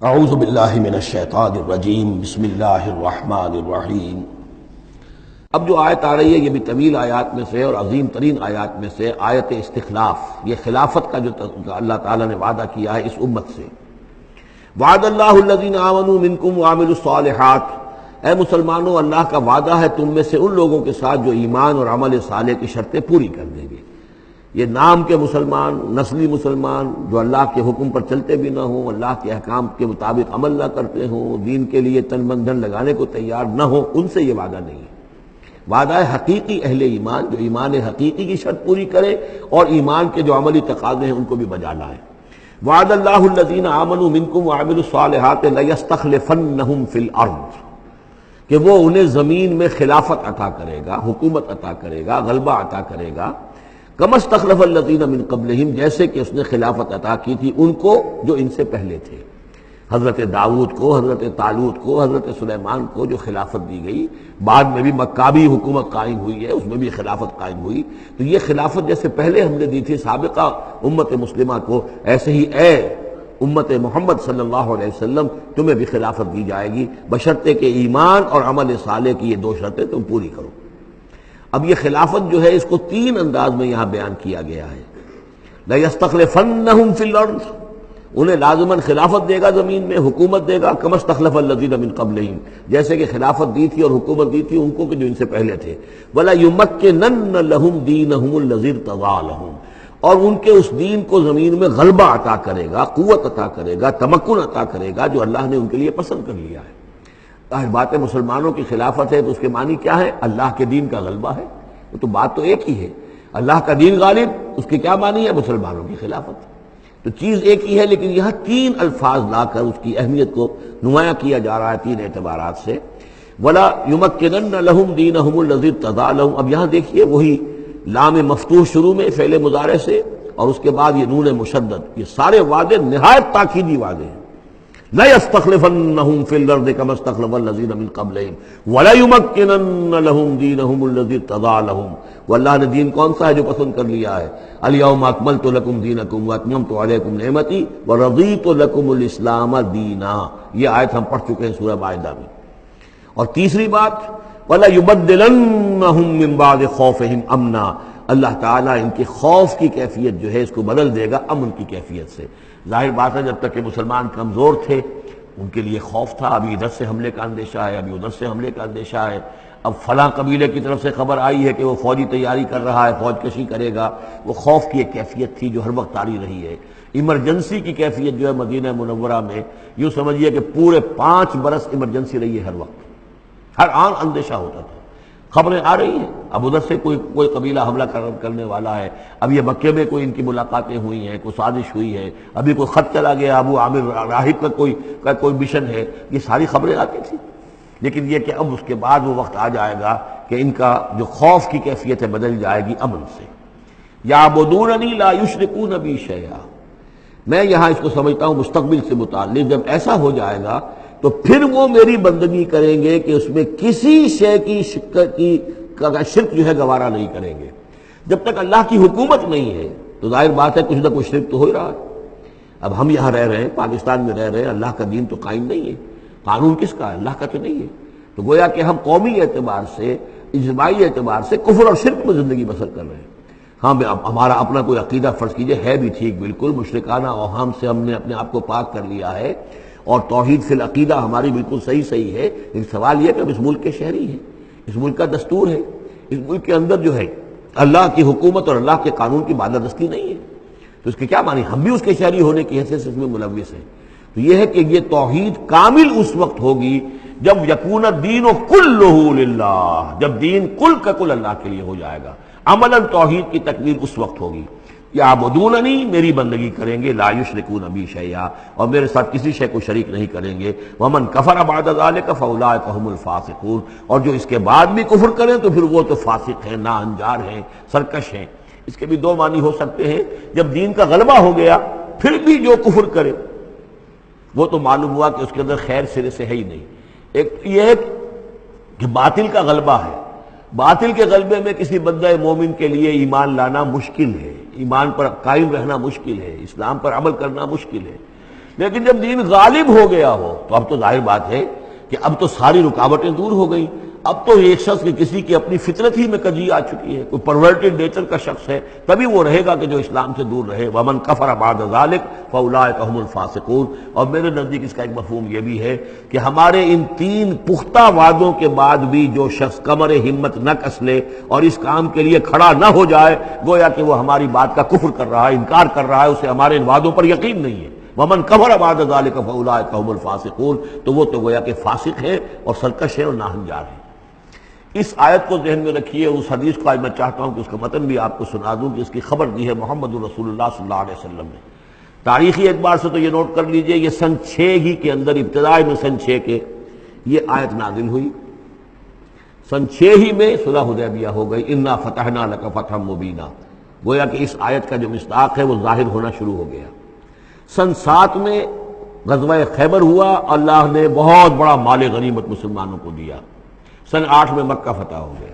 اعوذ باللہ من الشیطان الرجیم بسم اللہ الرحمن الرحیم۔ اب جو آیت آ رہی ہے یہ بھی طویل آیات میں سے اور عظیم ترین آیات میں سے آیت استخلاف، یہ خلافت کا جو اللہ تعالیٰ نے وعدہ کیا ہے اس امت سے۔ وعد اللہ الذین آمنوا منکم وعملوا الصالحات، اے مسلمانوں اللہ کا وعدہ ہے تم میں سے ان لوگوں کے ساتھ جو ایمان اور عمل صالح کی شرطیں پوری کر دیں گے۔ یہ نام کے مسلمان، نسلی مسلمان جو اللہ کے حکم پر چلتے بھی نہ ہوں، اللہ کے احکام کے مطابق عمل نہ کرتے ہوں، دین کے لیے تن من دھن لگانے کو تیار نہ ہوں، ان سے یہ وعدہ نہیں ہے۔ وعدہ ہے حقیقی اہل ایمان جو ایمان حقیقی کی شرط پوری کرے اور ایمان کے جو عملی تقاضے ہیں ان کو بھی بجا لائے۔ وعد اللہ الذین آمنوا منکم وعملوا الصالحات لیستخلفنہم فی الارض، کہ وہ انہیں زمین میں خلافت عطا کرے گا، حکومت عطا کرے گا، غلبہ عطا کرے گا۔ کما استخلف الذین من قبلہم، جیسے کہ اس نے خلافت عطا کی تھی ان کو جو ان سے پہلے تھے، حضرت داؤد کو، حضرت طالوت کو، حضرت سلیمان کو جو خلافت دی گئی، بعد میں بھی مکابی حکومت قائم ہوئی ہے، اس میں بھی خلافت قائم ہوئی۔ تو یہ خلافت جیسے پہلے ہم نے دی تھی سابقہ امت مسلمہ کو، ایسے ہی اے امت محمد صلی اللہ علیہ وسلم تمہیں بھی خلافت دی جائے گی، بشرطے کہ ایمان اور عمل صالح کی یہ دو شرطیں تم پوری کرو۔ اب یہ خلافت جو ہے اس کو تین انداز میں یہاں بیان کیا گیا ہے۔ لَيَسْتَخْلِفَنَّهُمْ فِي الْأَرْضِ، انہیں لازماً خلافت دے گا زمین میں، حکومت دے گا، كَمَا اسْتَخْلَفَ الَّذِينَ مِن قَبْلِهِمْ، جیسے کہ خلافت دی تھی اور حکومت دی تھی ان کو کہ جو ان سے پہلے تھے۔ وَلَيُمَكِّنَنَّ لَهُمْ دِينَهُمُ الَّذِي ارْتَضَىٰ لَهُمْ، اور ان کے اس دین کو زمین میں غلبہ عطا کرے گا، قوت عطا کرے گا، تمکن عطا کرے گا جو اللہ نے ان کے لیے پسند کر لیا ہے۔ ظاہر بات ہے مسلمانوں کی خلافت ہے تو اس کے معنی کیا ہے؟ اللہ کے دین کا غلبہ ہے، وہ تو بات تو ایک ہی ہے، اللہ کا دین غالب، اس کے کیا معنی ہے؟ مسلمانوں کی خلافت۔ تو چیز ایک ہی ہے لیکن یہاں تین الفاظ لا کر اس کی اہمیت کو نمایاں کیا جا رہا ہے تین اعتبارات سے۔ وَلَا يُمَكِّنَنَّ لَهُمْ دِينَهُمُ الَّذِي ارْتَضَىٰ لَهُمْ، اب یہاں دیکھیے وہی لام مفتوح شروع میں فعل مضارع سے اور اس کے بعد یہ نون مشدد، یہ سارے وعدے نہایت تاکیدی وعدے ہیں۔ لَيَسْتَخْلِفَنَّهُمْ فِي الْأَرْضِ كَمَا اسْتَخْلَفَ الَّذِينَ مِن قَبْلِهِمْ وَلَيُمَكِّنَنَّ لَهُمْ دِينَهُمُ الَّذِي ارْتَضَىٰ لَهُمْ، واللہ نے دین کون سا ہے جو پسند کر لیا ہے؟ الْيَوْمَ أَكْمَلْتُ لَكُمْ دِينَكُمْ وَأَتْمَمْتُ عَلَيْكُمْ نِعْمَتِي وَرَضِيتُ لَكُمُ الْإِسْلَامَ دِينًا، یہ آیت ہم پڑھ چکے ہیں سورہ مائدہ میں۔ اور تیسری بات وَلَيُبَدِّلَنَّهُم مِّن بَعْدِ خَوْفِهِمْ أَمْنًا، اللہ تعالیٰ ان کے خوف کی کیفیت جو ہے اس کو بدل دے گا امن کی کیفیت سے۔ ظاہر بات ہے جب تک کہ مسلمان کمزور تھے ان کے لیے خوف تھا، ابھی ادھر سے حملے کا اندیشہ ہے، ابھی ادھر سے حملے کا اندیشہ ہے، اب فلاں قبیلے کی طرف سے خبر آئی ہے کہ وہ فوجی تیاری کر رہا ہے، فوج کشی کرے گا، وہ خوف کی ایک کیفیت تھی جو ہر وقت طاری رہی ہے۔ ایمرجنسی کی کیفیت جو ہے مدینہ منورہ میں یوں سمجھیے کہ پورے 5 برس ایمرجنسی رہی ہے، ہر وقت ہر آن اندیشہ ہوتا تھا، خبریں آ رہی ہیں اب ادھر سے کوئی قبیلہ حملہ کرنے والا ہے، اب یہ مکے میں کوئی ان کی ملاقاتیں ہوئی ہیں، کوئی سازش ہوئی ہے، ابھی کوئی خط چلا گیا ابو عامر راہب کا کوئی مشن ہے، یہ ساری خبریں آتی تھیں۔ لیکن یہ کہ اب اس کے بعد وہ وقت آ جائے گا کہ ان کا جو خوف کی کیفیت ہے بدل جائے گی امن سے۔ یعبدوننی لا یشرکون بی شیئا، میں یہاں اس کو سمجھتا ہوں مستقبل سے متعلق، جب ایسا ہو جائے گا تو پھر وہ میری بندگی کریں گے کہ اس میں کسی شے کی شرک جو ہے گوارا نہیں کریں گے۔ جب تک اللہ کی حکومت نہیں ہے تو ظاہر بات ہے کچھ نہ کچھ شرک تو ہو ہی رہا ہے۔ اب ہم یہاں رہ رہے ہیں، پاکستان میں رہ رہے ہیں، اللہ کا دین تو قائم نہیں ہے، قانون کس کا ہے؟ اللہ کا تو نہیں ہے۔ تو گویا کہ ہم قومی اعتبار سے، اجتماعی اعتبار سے کفر اور شرک میں زندگی بسر کر رہے ہیں۔ ہاں ہمارا اپنا کوئی عقیدہ فرض کیجئے ہے بھی ٹھیک، بالکل مشرکانہ اوہام سے ہم نے اپنے آپ کو پاک کر لیا ہے اور توحید فی العقیدہ ہماری بالکل صحیح ہے، لیکن سوال یہ کہ ہم اس ملک کے شہری ہیں، اس ملک کا دستور ہے، اس ملک کے اندر جو ہے اللہ کی حکومت اور اللہ کے قانون کی بالادستی نہیں ہے، تو اس کے کیا معنی؟ ہم بھی اس کے شہری ہونے کی حیثیت سے اس میں ملوث ہیں۔ تو یہ ہے کہ یہ توحید کامل اس وقت ہوگی جب یکون الدین کلہ للہ، جب دین کل کا کل اللہ کے لیے ہو جائے گا۔ عملاً توحید کی تکمیل اس وقت ہوگی۔ یعبدوننی، میری بندگی کریں گے، لا یشرکون بی شیئا، اور میرے ساتھ کسی شے کو شریک نہیں کریں گے۔ ومن کفر بعد ذلک فاولئک هم الفاسقون، اور جو اس کے بعد بھی کفر کریں تو پھر وہ تو فاسق ہیں، ناہنجار ہیں، سرکش ہیں۔ اس کے بھی دو معنی ہو سکتے ہیں، جب دین کا غلبہ ہو گیا پھر بھی جو کفر کرے وہ تو معلوم ہوا کہ اس کے اندر خیر سرے سے ہے ہی نہیں۔ ایک یہ ہے کہ باطل کا غلبہ ہے، باطل کے غلبے میں کسی بندہ مومن کے لیے ایمان لانا مشکل ہے، ایمان پر قائم رہنا مشکل ہے، اسلام پر عمل کرنا مشکل ہے۔ لیکن جب دین غالب ہو گیا ہو تو اب تو ظاہر بات ہے کہ اب تو ساری رکاوٹیں دور ہو گئی. اب تو ایک شخص کی کسی کی اپنی فطرت ہی میں کجی آ چکی ہے, کوئی پرورٹڈ نیچر کا شخص ہے, تبھی وہ رہے گا کہ جو اسلام سے دور رہے. ومن کفر بعد ذلک فاولئک هم الفاسقون. اور میرے نزدیک اس کا ایک مفہوم یہ بھی ہے کہ ہمارے ان 3 پختہ وعدوں کے بعد بھی جو شخص کمر ہمت نہ کس لے اور اس کام کے لیے کھڑا نہ ہو جائے, گویا کہ وہ ہماری بات کا کفر کر رہا ہے, انکار کر رہا ہے, اسے ہمارے ان وعدوں پر یقین نہیں ہے. ومن کفر بعد ذلک فاولئک هم الفاسقون. تو وہ تو گویا کہ فاسق ہے اور سرکش ہے اور ناہنجار ہے. اس آیت کو ذہن میں رکھیے. اس حدیث کو آج میں چاہتا ہوں کہ اس کا متن بھی آپ کو سنا دوں کہ اس کی خبر دی ہے محمد رسول اللہ صلی اللہ علیہ وسلم نے. تاریخی اعتبار سے تو یہ نوٹ کر لیجئے, یہ سن 6 ہی کے اندر, ابتدائی میں سن 6 کے یہ آیت نازل ہوئی. سن 6 ہی میں صلح حدیبیہ ہو گئی. انا فتحنا لک فتحا مبینا. گویا کہ اس آیت کا جو مصداق ہے وہ ظاہر ہونا شروع ہو گیا. سن 7 میں غزوہ خیبر ہوا, اللہ نے بہت بڑا مال غنیمت مسلمانوں کو دیا. سن 8 میں مکہ فتح ہو گیا.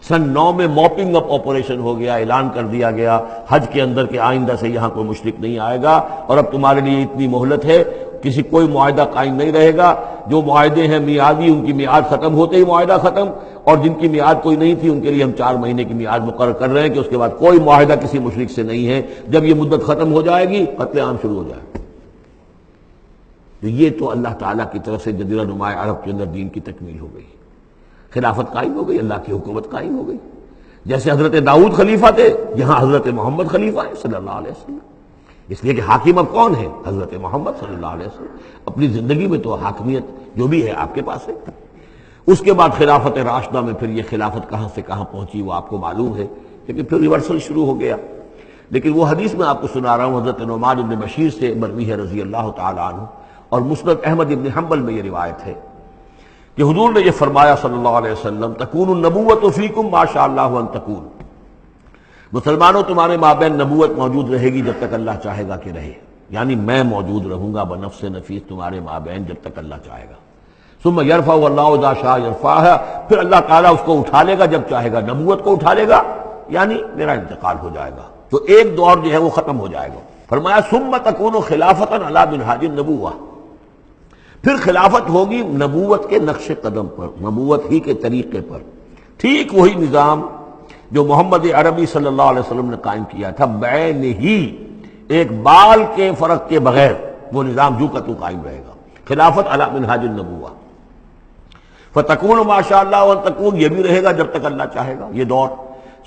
سن 9 میں موپنگ اپ آپریشن ہو گیا, اعلان کر دیا گیا حج کے اندر کہ آئندہ سے یہاں کوئی مشرک نہیں آئے گا اور اب تمہارے لیے اتنی مہلت ہے, کسی کوئی معاہدہ قائم نہیں رہے گا. جو معاہدے ہیں میعادی, ان کی میعاد ختم ہوتے ہی معاہدہ ختم, اور جن کی میعاد کوئی نہیں تھی ان کے لیے ہم 4 مہینے کی میعاد مقرر کر رہے ہیں کہ اس کے بعد کوئی معاہدہ کسی مشرک سے نہیں ہے. جب یہ مدت ختم ہو جائے گی قتل عام شروع ہو جائے گا. تو یہ تو اللہ تعالیٰ کی طرف سے جزیرہ نما عرب کے اندر دین کی تکمیل ہو گئی, خلافت قائم ہو گئی, اللہ کی حکومت قائم ہو گئی. جیسے حضرت داؤد خلیفہ تھے, یہاں حضرت محمد خلیفہ ہے صلی اللہ علیہ وسلم. اس لیے کہ حاکم اب کون ہے؟ حضرت محمد صلی اللہ علیہ وسلم. اپنی زندگی میں تو حاکمیت جو بھی ہے آپ کے پاس ہے. اس کے بعد خلافت راشدہ میں پھر یہ خلافت کہاں سے کہاں پہنچی وہ آپ کو معلوم ہے, لیکن پھر ریورسل شروع ہو گیا. لیکن وہ حدیث میں آپ کو سنا رہا ہوں حضرت نعمان بن بشیر سے مروی ہے رضی اللہ تعالی عنہ, اور مسند احمد بن حنبل میں یہ روایت ہے کہ حضور نے یہ فرمایا صلی اللہ علیہ وسلم, تکون النبوۃ فیکم ما شاء اللہ ان تکون. مسلمانوں تمہارے مابین نبوت موجود رہے گی جب تک اللہ چاہے گا کہ رہے, یعنی میں موجود رہوں گا بنفس نفیس تمہارے مابین جب تک اللہ چاہے گا. ثم یرفع اللہ اذا شاء یرفعها. پھر اللہ تعالیٰ اس کو اٹھا لے گا جب چاہے گا, نبوت کو اٹھا لے گا, یعنی میرا انتقال ہو جائے گا تو ایک دور جو ہے وہ ختم ہو جائے گا. فرمایا ثم تکون خلافۃ علی منہاج النبوۃ. پھر خلافت ہوگی نبوت کے نقش قدم پر, نبوت ہی کے طریقے پر, ٹھیک وہی نظام جو محمد عربی صلی اللہ علیہ وسلم نے قائم کیا تھا, بین ہی ایک بال کے فرق کے بغیر وہ نظام جو کا تو قائم رہے گا. خلافت علی منہاج النبوۃ. فتکون ما شاء اللہ وان تکون, یہ بھی رہے گا جب تک اللہ چاہے گا یہ دور.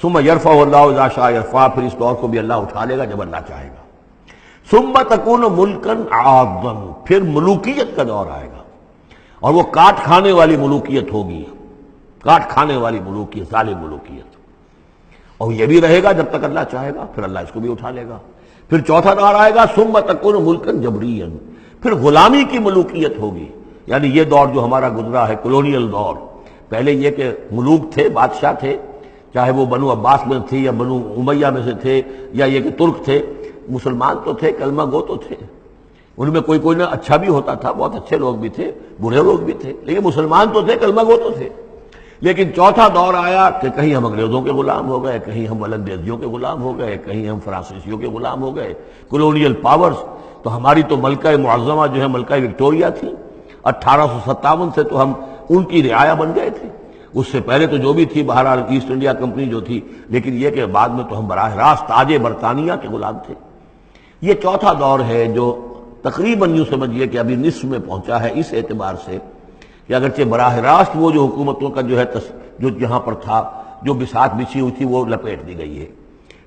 ثم یرفع اللہ اذا شاء یرفع. پھر اس دور کو بھی اللہ اٹھا لے گا جب اللہ چاہے گا. ثم تکون ملکا عاضا. پھر ملوکیت کا دور آئے گا, اور وہ کاٹ کھانے والی ملوکیت ہوگی, کاٹ کھانے والی ملوکیت, ظالم ملوکیت. اور یہ بھی رہے گا جب تک اللہ چاہے گا, پھر اللہ اس کو بھی اٹھا لے گا. پھر چوتھا دور آئے گا ثم تکون ملکا جبریا. پھر غلامی کی ملوکیت ہوگی, یعنی یہ دور جو ہمارا گزرا ہے کولونیل دور. پہلے یہ کہ ملوک تھے, بادشاہ تھے, چاہے وہ بنو عباس میں تھے یا بنو امیہ میں سے تھے, یا یہ کہ ترک تھے. مسلمان تو تھے, کلمہ گو تو تھے, ان میں کوئی نہ اچھا بھی ہوتا تھا, بہت اچھے لوگ بھی تھے, برے لوگ بھی تھے, لیکن مسلمان تو تھے, کلمہ گو تو تھے. لیکن چوتھا دور آیا کہ کہیں ہم انگریزوں کے غلام ہو گئے, کہیں ہم ولندیزیوں کے غلام ہو گئے, کہیں ہم فرانسیسیوں کے غلام ہو گئے, کولونیل پاورز. تو ہماری تو ملکہ معظمہ جو ہے ملکہ وکٹوریہ تھی, 1857 سے تو ہم ان کی رعایا بن گئے تھے. اس سے پہلے تو جو بھی تھی بہرحال ایسٹ انڈیا کمپنی جو تھی, لیکن یہ کہ بعد میں تو ہم براہ راست تاج برطانیہ کے غلام تھے. یہ چوتھا دور ہے جو تقریباً یوں سمجھیے کہ ابھی نصف میں پہنچا ہے, اس اعتبار سے کہ اگرچہ براہ راست وہ جو حکومتوں کا جو ہے جو یہاں پر تھا, جو بساط بچھی ہوئی تھی وہ لپیٹ دی گئی ہے,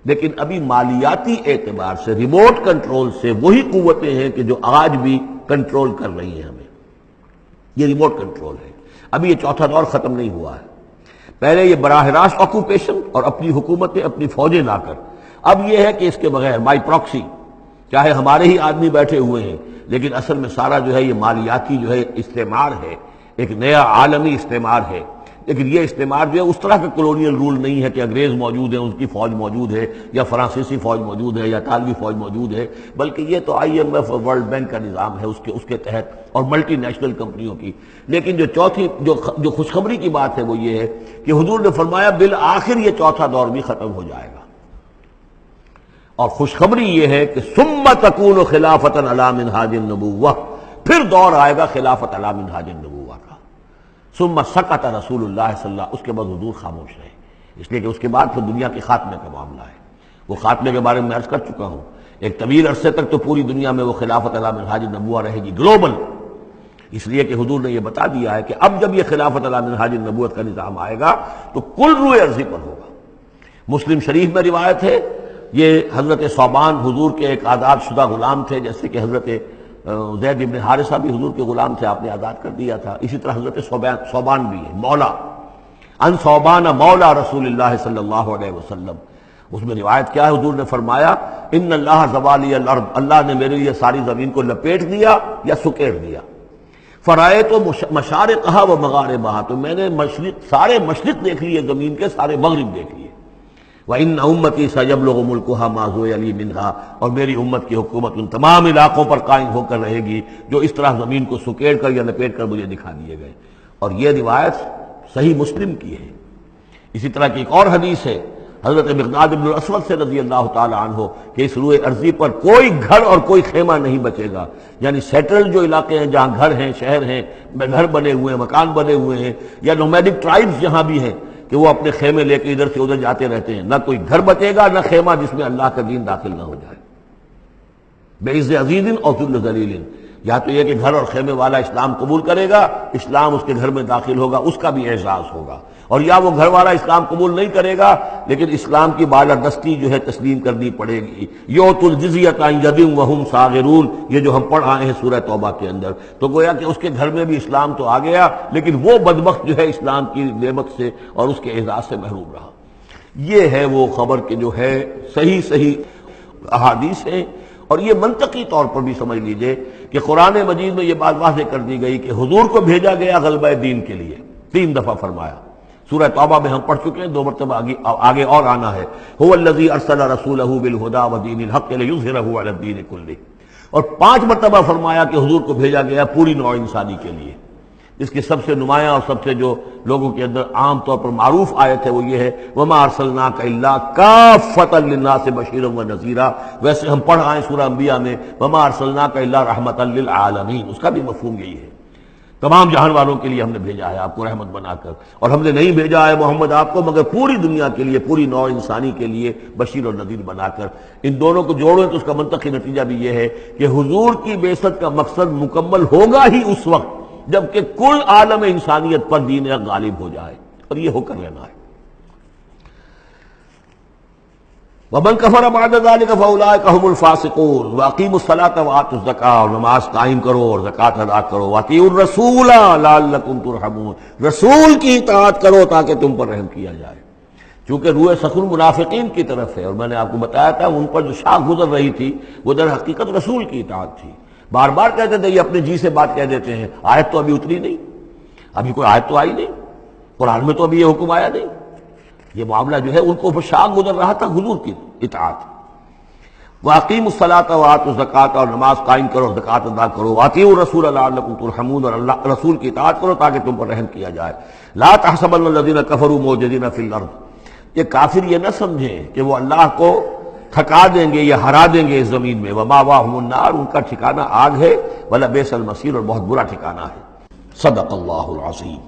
لیکن ابھی مالیاتی اعتبار سے ریموٹ کنٹرول سے وہی قوتیں ہیں کہ جو آج بھی کنٹرول کر رہی ہیں ہمیں. یہ ریموٹ کنٹرول ہے. ابھی یہ چوتھا دور ختم نہیں ہوا ہے. پہلے یہ براہ راست آکوپیشن اور اپنی حکومتیں, اپنی فوجیں لا کر. اب یہ ہے کہ اس کے بغیر بائی پراکسی, چاہے ہمارے ہی آدمی بیٹھے ہوئے ہیں, لیکن اصل میں سارا جو ہے یہ مالیاتی جو ہے استعمار ہے, ایک نیا عالمی استعمار ہے. لیکن یہ استعمار جو ہے اس طرح کا کولونیل رول نہیں ہے کہ انگریز موجود ہیں, ان کی فوج موجود ہے, یا فرانسیسی فوج موجود ہے, یا اطالوی فوج موجود ہے, بلکہ یہ تو IMF اور ورلڈ بینک کا نظام ہے اس کے تحت, اور ملٹی نیشنل کمپنیوں کی. لیکن جو چوتھی جو خوشخبری کی بات ہے وہ یہ ہے کہ حضور نے فرمایا بالآخر یہ چوتھا دور بھی ختم ہو جائے گا. اور خوشخبری یہ ہے کہ ثم تکون خلافۃ علی منہاج النبوہ، پھر دور آئے گا خلافت علی منہاج النبوہ کا۔ ثم سکت رسول اللہ صلی اللہ، اس کے بعد حضور خاموش رہے، اس لیے کہ اس کے بعد پھر دنیا کے خاتمے کا معاملہ ہے۔ وہ خاتمے کے بارے میں عرض کر چکا ہوں، ایک طویل عرصے تک تو پوری دنیا میں وہ خلافت علی منہاج النبوہ رہے گی، گلوبل، اس لیے کہ حضور نے یہ بتا دیا ہے کہ اب جب یہ خلافت علی منہاج النبوت کا نظام آئے گا تو کل روئے ارضی پر ہوگا۔ مسلم شریف میں روایت ہے، یہ حضرت ثوبان حضور کے ایک آزاد شدہ غلام تھے، جیسے کہ حضرت زید بن حارثہ بھی حضور کے غلام تھے، آپ نے آزاد کر دیا تھا، اسی طرح حضرت ثوبان بھی ہے، مولا، ان ثوبان مولا رسول اللہ صلی اللہ علیہ وسلم۔ اس میں روایت کیا ہے، حضور نے فرمایا ان اللہ زوالی الارض، اللہ نے میرے لیے ساری زمین کو لپیٹ دیا یا سکیڑ دیا، فرائے تو مشارقہا و مغاربہا، تو میں نے سارے مشرق دیکھ لیے زمین کے، سارے مغرب دیکھ لیے، وَإِنَّ أُمَّتِي سَيَبْلُغُ مُلْكُهَا مَا زُوِيَ لِي مِنْهَا، اور میری امت کی حکومت ان تمام علاقوں پر قائم ہو کر رہے گی جو اس طرح زمین کو سکیڑ کر یا لپیٹ کر مجھے دکھا دیے گئے۔ اور یہ روایت صحیح مسلم کی ہے۔ اسی طرح کی ایک اور حدیث ہے حضرت مقداد بن الاسود سے رضی اللہ تعالی عنہ کہ اس روئے ارضی پر کوئی گھر اور کوئی خیمہ نہیں بچے گا، یعنی سیٹل جو علاقے ہیں جہاں گھر ہیں، شہر ہیں، گھر بنے ہوئے ہیں، مکان بنے ہوئے ہیں، یا نومیڈک ٹرائبز جہاں بھی ہیں کہ وہ اپنے خیمے لے کے ادھر سے ادھر جاتے رہتے ہیں، نہ کوئی گھر بچے گا نہ خیمہ جس میں اللہ کا دین داخل نہ ہو جائے۔ بعز عزیز اور ذل ذلیل، یا تو یہ کہ گھر اور خیمے والا اسلام قبول کرے گا، اسلام اس کے گھر میں داخل ہوگا، اس کا بھی اعزاز ہوگا، اور یا وہ گھر والا اسلام قبول نہیں کرے گا لیکن اسلام کی بالادستی جو ہے تسلیم کرنی پڑے گی۔ یؤت الجزیۃ عن ید وہم صاغرون، یہ جو ہم پڑھ آئے ہیں سورہ توبہ کے اندر، تو گویا کہ اس کے گھر میں بھی اسلام تو آ گیا لیکن وہ بدبخت جو ہے اسلام کی نعمت سے اور اس کے اعزاز سے محروم رہا۔ یہ ہے وہ خبر کہ جو ہے صحیح احادیث ہیں، اور یہ منطقی طور پر بھی سمجھ لیجئے کہ قرآن مجید میں یہ بات واضح کر دی گئی کہ حضور کو بھیجا گیا غلبہ دین کے لیے، 3 دفعہ فرمایا۔ سورہ توبہ میں ہم پڑھ چکے ہیں، 2 مرتبہ آگے اور آنا ہے، هو الذی ارسل رسولہ بالہدی ودین الحق لیظہرہ علی الدین کلہ، اور 5 مرتبہ فرمایا کہ حضور کو بھیجا گیا پوری نوع انسانی کے لیے۔ اس کی سب سے نمایاں اور سب سے جو لوگوں کے اندر عام طور پر معروف آیت ہے وہ یہ ہے وما ارسلناک الا کافۃ للناس بشیرا ونذیرا، ویسے ہم پڑھ آئے سورہ انبیاء میں وما ارسلناک الا رحمۃ للعالمین، اس کا بھی مفہوم یہی ہے، تمام جہان والوں کے لیے ہم نے بھیجا ہے آپ کو رحمت بنا کر، اور ہم نے نہیں بھیجا ہے محمد آپ کو مگر پوری دنیا کے لیے، پوری نوع انسانی کے لیے بشیر اور نذیر بنا کر۔ ان دونوں کو جوڑیں تو اس کا منطقی نتیجہ بھی یہ ہے کہ حضور کی بعثت کا مقصد مکمل ہوگا ہی اس وقت جبکہ کل عالم انسانیت پر دین حق غالب ہو جائے، اور یہ ہو کر رہنا ہے۔ ومن کفر بعد ذلك فاولئک هم الفاسقون واقیموا الصلاة وآتوا الزکاۃ، اور نماز قائم کرو اور زکوٰۃ ادا کرو، واطیعوا الرسول لعلکم ترحمون، رسول کی اطاعت کرو تاکہ تم پر رحم کیا جائے۔ چونکہ روئے سخن منافقین کی طرف ہے، اور میں نے آپ کو بتایا تھا ان پر جو شاخ گزر رہی تھی وہ در حقیقت رسول کی اطاعت تھی۔ بار بار کہتے تھے یہ اپنے جی سے بات کہہ دیتے ہیں، آیت تو ابھی اتری نہیں، ابھی کوئی آیت تو آئی نہیں، قرآن میں تو ابھی یہ حکم آیا نہیں، یہ معاملہ جو ہے ان کو شاخ گزر رہا تھا حضور کی اطاعت۔ وَأَقِيمُوا الصَّلَاةَ وَآتُوا الزَّكَاةَ، اور نماز قائم کرو اور زکوٰۃ ادا کرو، وَأَطِيعُوا الرَّسُولَ لَعَلَّكُمْ تُرْحَمُونَ، اور اللہ رسول کی اطاعت کرو تاکہ تم پر رحم کیا جائے۔ لَا تَحْسَبَنَّ الَّذِينَ كَفَرُوا مُعْجِزِينَ فِي الْأَرْضِ، یہ کافر یہ نہ سمجھیں کہ وہ اللہ کو تھکا دیں گے یا ہرا دیں گے اس زمین میں، وَمَأْوَاهُمُ النَّارُ، ان کا ٹھکانہ آگ ہے، وَلَبِئْسَ الْمَصِيرُ، اور بہت برا ٹھکانہ ہے۔ صدق اللہ العظیم۔